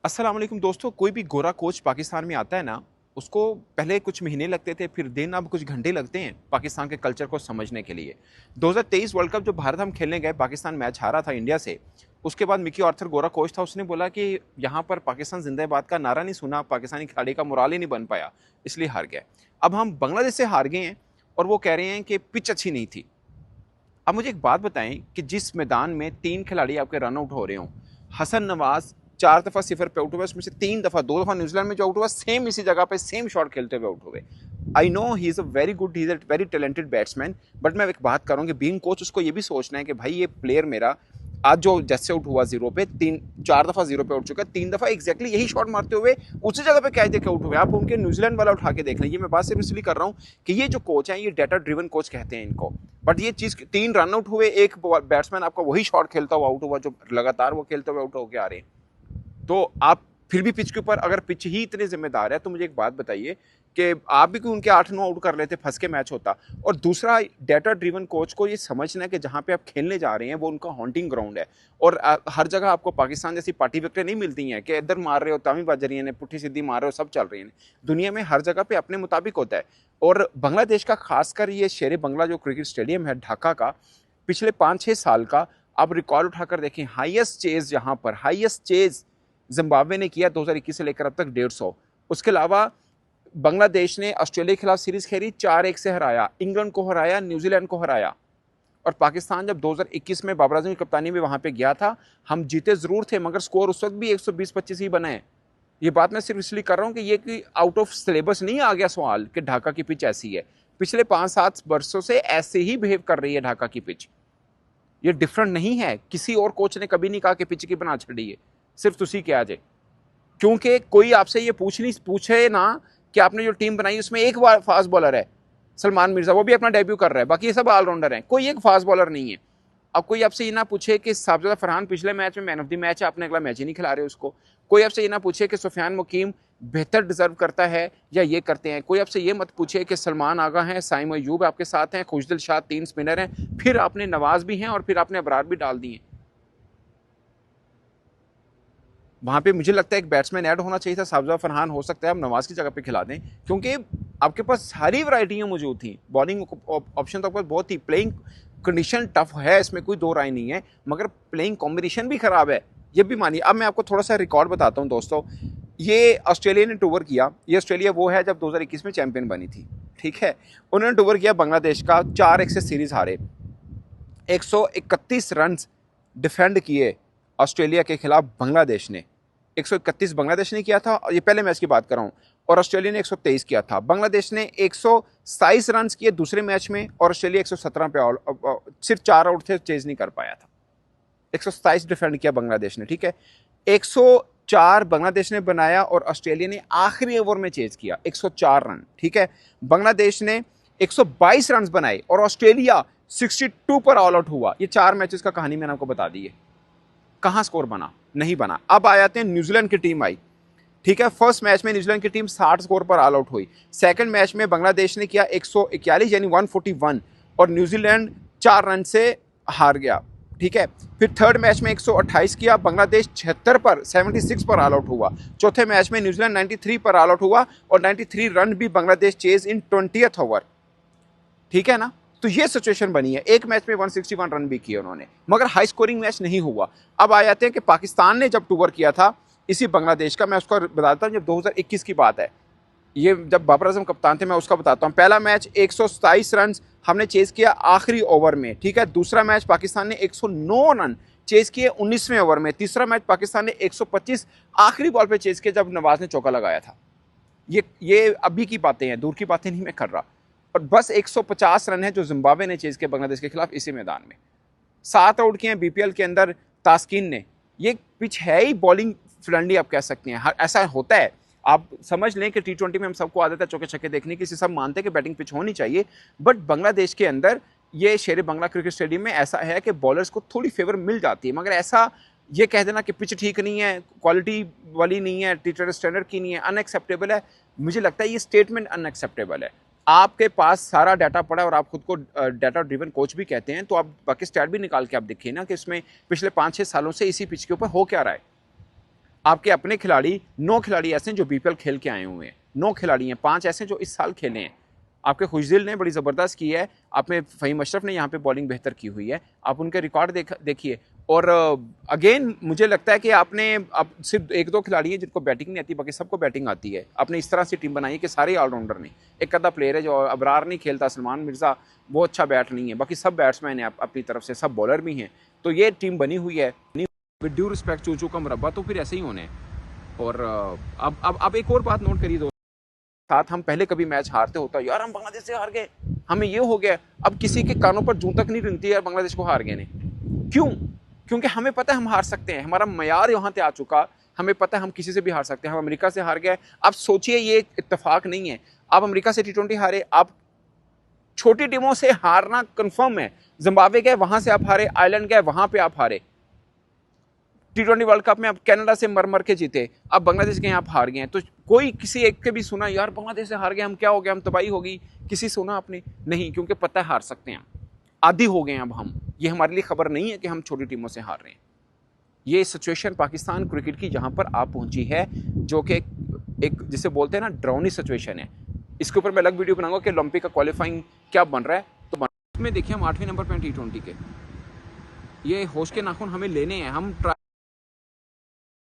अस्सलाम वालेकुम दोस्तों। कोई भी गोरा कोच पाकिस्तान में आता है ना, उसको पहले कुछ महीने लगते थे, फिर दिन अब कुछ घंटे लगते हैं पाकिस्तान के कल्चर को समझने के लिए। 2023 वर्ल्ड कप जो भारत हम खेलने गए, पाकिस्तान मैच हारा था इंडिया से। उसके बाद मिकी आर्थर गोरा कोच था, उसने बोला कि यहाँ पर पाकिस्तान जिंदाबाद का नारा नहीं सुना, पाकिस्तानी खिलाड़ी का मोराल ही नहीं बन पाया, इसलिए हार गए। अब हम बांग्लादेश से हार गए हैं और वो कह रहे हैं कि पिच अच्छी नहीं थी। अब मुझे एक बात बताएं कि जिस मैदान में 3 खिलाड़ी आपके रन आउट हो रहे हों, हसन नवाज 4 दफ़ा सिफर पे आउट हुआ, उसमें से 3 दफ़ा, 2 दफ़ा न्यूजीलैंड में जो आउट हुआ, सेम इसी जगह पे सेम शॉट खेलते हुए आउट हुए। I know he is a very good, he is a very talented batsman, but मैं एक बात कर रहा हूँ कि बीइंग कोच उसको ये भी सोचना है कि भाई ये प्लेयर मेरा आज जो जैसे आउट हुआ जीरो पे, 3-4 दफ़ा जीरो पे आउट चुका है, 3 दफ़ा एग्जैक्टली यही शॉट मारते हुए उसी जगह पे कैच देकर आउट हुए। आप उनके न्यूजीलैंड वाला उठा के देख लें। ये मैं बात सिर्फ इसलिए कर रहा हूँ कि ये जो कोच हैं, ये डेटा ड्रिवन कोच कहते हैं इनको। बट ये चीज़ 3 रन आउट हुए, एक बैट्समैन आपका वही शॉट खेलता हुआ आउट हुआ जो लगातार वो खेलते हुए आउट होकर आ रहे हैं। तो आप फिर भी पिच के ऊपर, अगर पिच ही इतने जिम्मेदार है, तो मुझे एक बात बताइए कि आप भी कोई उनके 8-9 आउट कर लेते, फंस के मैच होता। और दूसरा, डेटा ड्रिवन कोच को ये समझना है कि जहाँ पे आप खेलने जा रहे हैं वो उनका हॉन्टिंग ग्राउंड है। और हर जगह आपको पाकिस्तान जैसी पार्टी विकेटें नहीं मिलती हैं कि इधर मार रहे हो तामी बज रही है, पुट्ठी सीधी मार रहे हो, सब चल रही है। दुनिया में हर जगह पे अपने मुताबिक होता है। और बांग्लादेश का खासकर ये शेर बंगला जो क्रिकेट स्टेडियम है ढाका का, पिछले 5-6 साल का आप रिकॉर्ड उठाकर देखें, हाईएस्ट चेज यहाँ पर, हाईएस्ट चेज जिम्बाब्वे ने किया 2021 से लेकर अब तक 150। उसके अलावा बांग्लादेश ने ऑस्ट्रेलिया के खिलाफ सीरीज खेली, 4-1 से हराया, इंग्लैंड को हराया, न्यूजीलैंड को हराया। और पाकिस्तान जब 2021 में बाबर आजम की कप्तानी में वहां पे गया था, हम जीते जरूर थे, मगर स्कोर उस वक्त भी 120-25 ही बने हैं। ये बात मैं सिर्फ इसलिए कर रहा हूं कि ये कि आउट ऑफ सिलेबस नहीं आ गया सवाल कि ढाका की पिच ऐसी है। पिछले 5-7 वर्षों से ऐसे ही बिहेव कर रही है ढाका की पिच। ये डिफरेंट नहीं है। किसी और कोच ने कभी नहीं कहा कि पिच की बना छड़ी है, सिर्फ तुसी क्या जे। क्योंकि कोई आपसे ये पूछे ना कि आपने जो टीम बनाई उसमें एक फास्ट बॉलर है, सलमान मिर्जा, वो भी अपना डेब्यू कर रहा है, बाकी ये सब ऑलराउंडर हैं, कोई एक फास्ट बॉलर नहीं है। अब कोई आपसे ये ना पूछे कि साबजादा फरहान पिछले मैच में मैन ऑफ द मैच है, आपने अगला मैच ही नहीं खिला रहे उसको। कोई आपसे ये ना पूछे कि सुफियान मुकीम बेहतर डिजर्व करता है या ये करते हैं। कोई आपसे ये मत पूछे कि सलमान आगा हैं, साइम अयूब आपके साथ हैं, खुशदिल शाह 3 स्पिनर हैं, फिर आपने नवाज भी हैं और फिर आपने अबरार भी डाल दिए। वहां पे मुझे लगता है एक बैट्समैन ऐड होना चाहिए था, साबजा फरहान, हो सकता है आप नवाज की जगह पे खिला दें, क्योंकि आपके पास सारी वैरायटियां मौजूद थी। बॉलिंग ऑप्शन तो आपके पास बहुत थी, प्लेइंग कंडीशन टफ है, इसमें कोई दो राय नहीं है, मगर प्लेइंग कॉम्बिनेशन भी खराब है, ये भी मानिए। अब मैं आपको थोड़ा सा रिकॉर्ड बताता हूँ दोस्तों। ये ऑस्ट्रेलिया ने टूर किया, ये ऑस्ट्रेलिया वो है जब 2021 में चैंपियन बनी थी, ठीक है। उन्होंने टूर किया बांग्लादेश का, 4-1 से सीरीज हारे, 131 रन डिफेंड किए ऑस्ट्रेलिया के खिलाफ बांग्लादेश ने। 131 बांग्लादेश ने किया था, और ये पहले मैच की बात कर रहा हूँ, और ऑस्ट्रेलिया ने 123 किया था। बांग्लादेश ने 127 रन किए दूसरे मैच में, और ऑस्ट्रेलिया 117 पे सिर्फ 4 आउट थे, चेज नहीं कर पाया था। 127 डिफेंड किया बांग्लादेश ने, ठीक है। 104 बांग्लादेश ने बनाया और ऑस्ट्रेलिया ने आखिरी ओवर में चेज किया 104 रन, ठीक है। बांग्लादेश ने 122 रन बनाए और ऑस्ट्रेलिया 62 पर ऑल आउट हुआ। ये 4 मैचेस का कहानी मैंने आपको बता दी है। कहां स्कोर बना? नहीं बना। अब आ जाते हैं, न्यूजीलैंड की टीम आई, ठीक है। फर्स्ट मैच में न्यूजीलैंड की टीम 60 स्कोर पर ऑल आउट हुई। सेकंड मैच में बांग्लादेश ने किया 141 यानी 141, और न्यूजीलैंड 4 रन से हार गया, ठीक है। फिर थर्ड मैच में 128 किया, बांग्लादेश 76 पर ऑल आउट हुआ। चौथे मैच में न्यूजीलैंड 93 पर ऑल आउट हुआ, और 93 रन भी बांग्लादेश चेज इन 20th ओवर, ठीक है ना। तो ये सिचुएशन बनी है। एक मैच में 161 रन भी किए उन्होंने, मगर हाई स्कोरिंग मैच नहीं हुआ। अब आ जाते हैं कि पाकिस्तान ने जब टूर किया था इसी बांग्लादेश का, मैं उसका बताता हूँ, जब 2021 की बात है, ये जब बाबर आजम कप्तान थे, मैं उसका बताता हूँ। पहला मैच 127 रन हमने चेज किया आखिरी ओवर में, ठीक है। दूसरा मैच पाकिस्तान ने 109 रन चेज किए 19वें ओवर में। तीसरा मैच पाकिस्तान ने 125 आखिरी बॉल पे चेज किया जब नवाज ने चौका लगाया था। ये अभी की बातें हैं, दूर की बातें नहीं मैं कर रहा। और बस 150 रन है जो जिम्बाब्वे ने चेज किए बांग्लादेश के खिलाफ इसी मैदान में। 7 आउट किए हैं बीपीएल के अंदर तास्किन ने। ये पिच है ही बॉलिंग फ्रेंडली, आप कह सकते हैं, ऐसा होता है। आप समझ लें कि T20 में हम सबको आदत है चौके छक्के देखने की, सब मानते हैं कि बैटिंग पिच होनी चाहिए, बट बांग्लादेश के अंदर ये शेर बंगला क्रिकेट स्टेडियम में ऐसा है कि बॉलर्स को थोड़ी फेवर मिल जाती है। मगर ऐसा ये कह देना कि पिच ठीक नहीं है, क्वालिटी वाली नहीं है, टी20 स्टैंडर्ड की नहीं है, अनएक्सेप्टेबल है। मुझे लगता है ये स्टेटमेंट अनएक्सेप्टेबल है। आपके पास सारा डाटा पड़ा है और आप खुद को डाटा ड्रिवन कोच भी कहते हैं, तो आप बाकी स्टैट भी निकाल के आप देखिए ना कि इसमें पिछले 5-6 सालों से इसी पिच के ऊपर हो क्या रहा है। आपके अपने खिलाड़ी 9 खिलाड़ी ऐसे हैं जो बीपीएल खेल के आए हुए हैं, 9 खिलाड़ी हैं, 5 ऐसे हैं जो इस साल खेले हैं। आपके खुशदिल ने बड़ी ज़बरदस्त की है, आपने फ़हीम अशरफ ने यहाँ पे बॉलिंग बेहतर की हुई है, आप उनके रिकॉर्ड देखिए। और अगेन मुझे लगता है कि आपने अब सिर्फ 1-2 खिलाड़ी हैं जिनको बैटिंग नहीं आती, बाकी सबको बैटिंग आती है। आपने इस तरह से टीम बनाई है कि सारे ऑलराउंडर ने, एक आधा प्लेयर है जो अबरार नहीं खेलता, सलमान मिर्ज़ा वो अच्छा बैट नहीं है, बाकी सब बैट्समैन हैं अपनी तरफ से, सब बॉलर भी हैं। तो ये टीम बनी हुई है विद ड्यू रिस्पेक्ट, चूचू का मुरब्बा, तो फिर ऐसे ही होने। और अब एक और बात नोट करिए दोस्तों, साथ हम पहले कभी मैच हारते होता यार हम बांग्लादेश से हार गए, हमें ये हो गया, अब किसी के कानों पर जूं तक नहीं रेंगती यार बांग्लादेश को हार गए ने। क्यों? क्योंकि हमें पता है हम हार सकते हैं, हमारा मयार यहाँ पे आ चुका, हमें पता है हम किसी से भी हार सकते हैं। हम अमेरिका से हार गए, आप सोचिए ये इत्तेफाक नहीं है, आप अमेरिका से T20 हारे, आप छोटी टीमों से हारना कन्फर्म है। जिम्बाब्वे गए वहां से आप हारे, आयरलैंड गए वहां पे आप हारे, T20 वर्ल्ड कप में आप कनाडा से मर मर के जीते, अब बांग्लादेश गए आप हार गए। तो कोई किसी एक के भी सुना यार बांग्लादेश से हार गए, हम क्या हो गया, हम तबाही होगी, किसी सुना आपने? नहीं, क्योंकि पता है हार सकते हैं, आदी हो गए अब हम, ये हमारे लिए खबर नहीं है कि हम छोटी टीमों से हार रहे हैं। ये सिचुएशन पाकिस्तान क्रिकेट की जहां पर आप पहुंची है, जो कि एक जिसे बोलते हैं ना ड्राउनी सिचुएशन है। इसके ऊपर मैं अलग वीडियो बनाऊंगा कि ओलंपिक का क्वालिफाइंग क्या बन रहा है। तो इसमें देखिए हम 8वें नंबर पर T20 के, ये होश के नाखून हमें लेने हैं। हम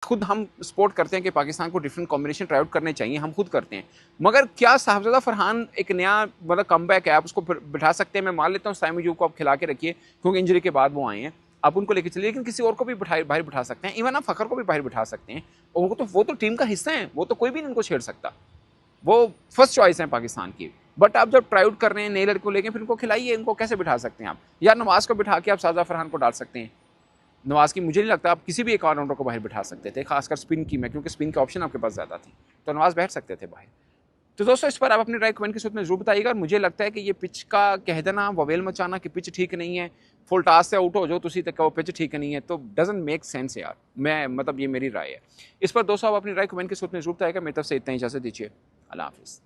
खुद हम सपोर्ट करते हैं कि पाकिस्तान को डिफरेंट कॉम्बिनेशन ट्राई आउट करने चाहिए, हम खुद करते हैं, मगर क्या साहबजादा फरहान एक नया मतलब कमबैक है, आप उसको बिठा सकते हैं। मैं मान लेता हूँ साइम अयूब को आप खिला के रखिए क्योंकि इंजरी के बाद वो आए हैं, आप उनको लेके चलिए, लेकिन किसी और को भी बाहर बिठा सकते हैं, इवन आप फ़खर को भी बाहर बिठा सकते हैं। और वो तो टीम का हिस्सा है, वो तो कोई भी इनको छेड़ सकता, वो फर्स्ट चॉइस है पाकिस्तान की। बट आप जब ट्राई आउट कर रहे हैं नए लड़कों लेके, फिर उनको खिलाइए, इनको कैसे बिठा सकते हैं आप? या नवाज को बिठा के आप साजा फरहान को डाल सकते हैं। नवाज की मुझे नहीं लगता आप किसी भी एक ऑलराउंडर को बाहर बिठा सकते थे, खासकर स्पिन की में, क्योंकि स्पिन के ऑप्शन आपके पास ज़्यादा थी, तो नवाज बैठ सकते थे बाहर। तो दोस्तों इस पर आप अपनी राय कमेंट के सूत्र में जरूर बताइएगा। और मुझे लगता है कि ये पिच का कह देना, ववेल मचाना कि पिच ठीक नहीं है, फुल टास से आउट हो जाओ तुसी तक वो पिच ठीक नहीं है, तो डजंट मेक सेंस यार। मैं मतलब ये मेरी राय है इस पर। दोस्तों आप अपनी राय कमेंट के सूत्र में जरूर बताइएगा। मेरी तरफ से इतना ही, इजाजत दीजिए, अल्लाह हाफिज़।